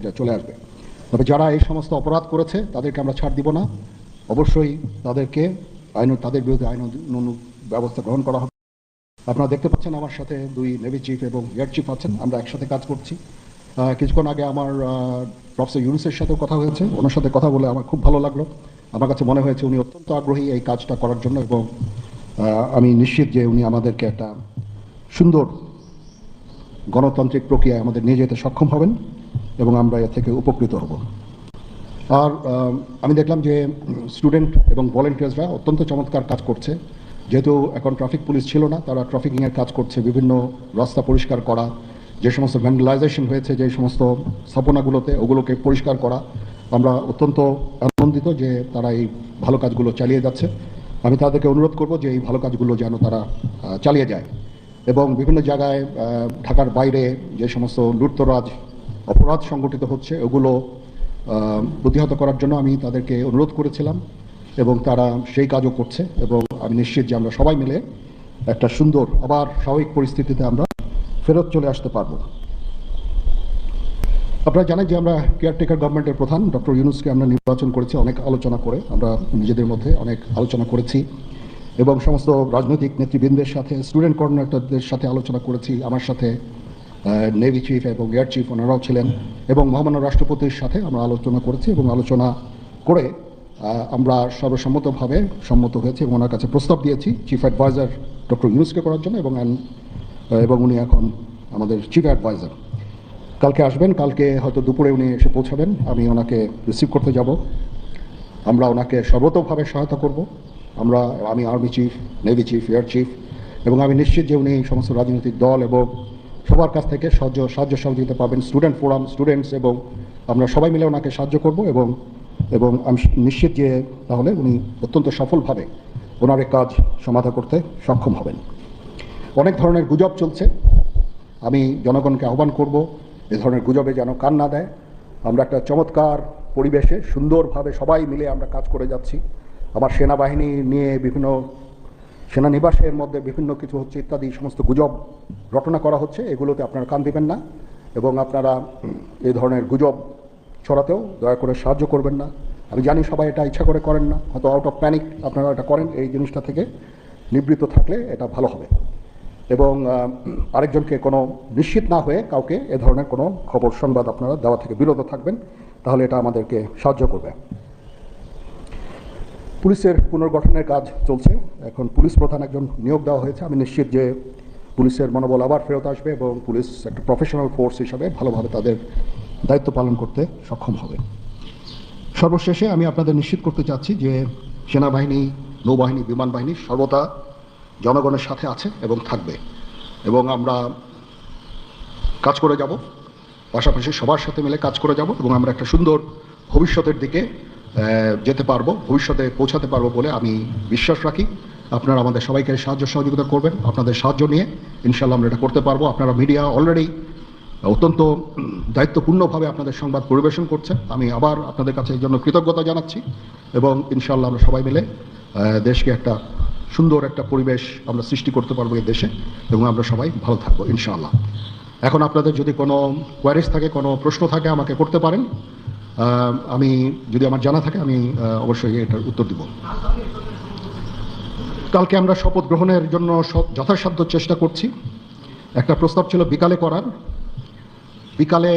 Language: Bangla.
এটা চলে আসবে। তবে যারা এই সমস্ত অপরাধ করেছে তাদেরকে আমরা ছাড় দিব না, অবশ্যই তাদের বিরুদ্ধে আইন ব্যবস্থা গ্রহণ করা হবে। আপনারা দেখতে পাচ্ছেন আমার সাথে দুই নেভি চিফ এবং এয়ার চিফ আছেন, আমরা একসাথে কাজ করছি। কিছুক্ষণ আগে আমার প্রফেসর ইউনুসের সাথেও কথা হয়েছে, ওনার সাথে কথা বলে আমার খুব ভালো লাগলো। আমার কাছে মনে হয়েছে উনি অত্যন্ত আগ্রহী এই কাজটা করার জন্য, এবং আমি নিশ্চিত যে উনি আমাদেরকে একটা সুন্দর গণতান্ত্রিক প্রক্রিয়ায় আমাদের নিয়ে যেতে সক্ষম হবেন এবং আমরা এ থেকে উপকৃত হব। আর আমি দেখলাম যে স্টুডেন্ট এবং ভলেন্টিয়ার্সরা অত্যন্ত চমৎকার কাজ করছে। যেহেতু এখন ট্রাফিক পুলিশ ছিল না, তারা ট্রাফিকিংয়ের কাজ করছে, বিভিন্ন রাস্তা পরিষ্কার করা, যে সমস্ত ভ্যান্ডালাইজেশন হয়েছে যে সমস্ত স্থাপনাগুলোতে, ওগুলোকে পরিষ্কার করা। আমরা অত্যন্ত আনন্দিত যে তারা এই ভালো কাজগুলো চালিয়ে যাচ্ছে। আমি তাদেরকে অনুরোধ করব যে এই ভালো কাজগুলো যেন তারা চালিয়ে যায়, এবং বিভিন্ন জায়গায় ঢাকার বাইরে যে সমস্ত লুটতরাজ অপরাধ সংগঠিত হচ্ছে ওগুলো প্রতিহত করার জন্য আমি তাদেরকে অনুরোধ করেছিলাম, এবং তারা সেই কাজও করছে। এবং আমি নিশ্চিত যে আমরা সবাই মিলে একটা সুন্দর আবার স্বাভাবিক পরিস্থিতিতে আমরা ফেরত চলে আসতে পারব। আপনারা জানেন যে আমরা কেয়ারটেকার গভর্নমেন্টের প্রধান ডক্টর ইউনূসকে আমরা নির্বাচন করেছি অনেক আলোচনা করে, আমরা নিজেদের মধ্যে অনেক আলোচনা করেছি, এবং সমস্ত রাজনৈতিক নেতৃবৃন্দের সাথে, স্টুডেন্ট কোঅর্ডিনেটরদের সাথে আলোচনা করেছি। আমার সাথে নেভি চিফ এবং এয়ার চিফ ওনারাও ছিলেন, এবং মহামান্য রাষ্ট্রপতির সাথে আমরা আলোচনা করেছি, এবং আলোচনা করে আমরা সর্বসম্মতভাবে সম্মত হয়েছি এবং ওনার কাছে প্রস্তাব দিয়েছি চিফ অ্যাডভাইজার ডক্টর ইউনূসকে করার জন্য, এবং উনি এখন আমাদের চিফ অ্যাডভাইজার। কালকে আসবেন, কালকে হয়তো দুপুরে উনি এসে পৌঁছাবেন, আমি ওনাকে রিসিভ করতে যাব। আমরা ওনাকে সর্বতোভাবে সহায়তা করব, আমি army chief, navy chief, air chief, এবং আমি নিশ্চিত যে উনি সমস্ত রাজনৈতিক দল এবং সবার কাছ থেকে সাহায্য সহযোগিতা পাবেন, স্টুডেন্ট ফোরাম, স্টুডেন্টস, এবং আমরা সবাই মিলে ওনাকে সাহায্য করব, এবং আমি নিশ্চিত যে তাহলে উনি অত্যন্ত সফলভাবে ওনার এই কাজ সমাধা করতে সক্ষম হবেন। অনেক ধরনের গুজব চলছে, আমি জনগণকে আহ্বান করব এ ধরনের গুজবে যেন কান না দেয়। আমরা একটা চমৎকার পরিবেশে সুন্দরভাবে সবাই মিলে আমরা কাজ করে যাচ্ছি। আমার সেনাবাহিনী নিয়ে বিভিন্ন সেনানিবাসের মধ্যে বিভিন্ন কিছু হচ্ছে ইত্যাদি সমস্ত গুজব রটনা করা হচ্ছে, এগুলোতে আপনারা কান দিবেন না, এবং আপনারা এই ধরনের গুজব ছড়াতেও দয়া করে সাহায্য করবেন না। আমি জানি সবাই এটা ইচ্ছা করে করেন না, হয়তো আউট অফ প্যানিক আপনারা এটা করেন, এই জিনিসটা থেকে নিবৃত্ত থাকলে এটা ভালো হবে। এবং আরেকজনকে কোনো নিশ্চিত না হয়ে কাউকে এ ধরনের কোনো খবর সংবাদ আপনারা দেওয়া থেকে বিরত থাকবেন, তাহলে এটা আমাদেরকে সাহায্য করবে। পুলিশের পুনর্গঠনের কাজ চলছে, এখন পুলিশ প্রধান একজন নিয়োগ দেওয়া হয়েছে। আমি নিশ্চিত যে পুলিশের মনোবল আবার ফেরত আসবে, এবং পুলিশ একটা প্রফেশনাল ফোর্স হিসাবে ভালোভাবে তাদের দায়িত্ব পালন করতে সক্ষম হবে। সর্বশেষে আমি আপনাদের নিশ্চিত করতে চাচ্ছি যে সেনাবাহিনী, নৌবাহিনী, বিমান বাহিনী সর্বদা জনগণের সাথে আছে এবং থাকবে, এবং আমরা কাজ করে যাব, পাশাপাশি সবার সাথে মিলে কাজ করে যাব, এবং আমরা একটা সুন্দর ভবিষ্যতের দিকে যেতে পারবো, ভবিষ্যতে পৌঁছাতে পারবো বলে আমি বিশ্বাস রাখি। আপনারা আমাদের সবাইকে সাহায্য সহযোগিতা করবেন, আপনাদের সাহায্য নিয়ে ইনশাল্লাহ আমরা এটা করতে পারবো। আপনারা মিডিয়া অলরেডি অত্যন্ত দায়িত্বপূর্ণভাবে আপনাদের সংবাদ পরিবেশন করছে, আমি আবার আপনাদের কাছে এই জন্য কৃতজ্ঞতা জানাচ্ছি, এবং ইনশাল্লাহ আমরা সবাই মিলে দেশকে একটা সুন্দর একটা পরিবেশ আমরা সৃষ্টি করতে পারবো এই দেশে, এবং আমরা সবাই ভালো থাকবো ইনশাআল্লাহ। এখন আপনাদের যদি কোনো কোয়ারিজ থাকে, কোনো প্রশ্ন থাকে আমাকে করতে পারেন, আমি যদি আমার জানা থাকে আমি অবশ্যই এটার উত্তর দিব। কালকে আমরা শপথ গ্রহণের জন্য যথাসাধ্য চেষ্টা করছি। একটা প্রস্তাব ছিল বিকালে করার, বিকালে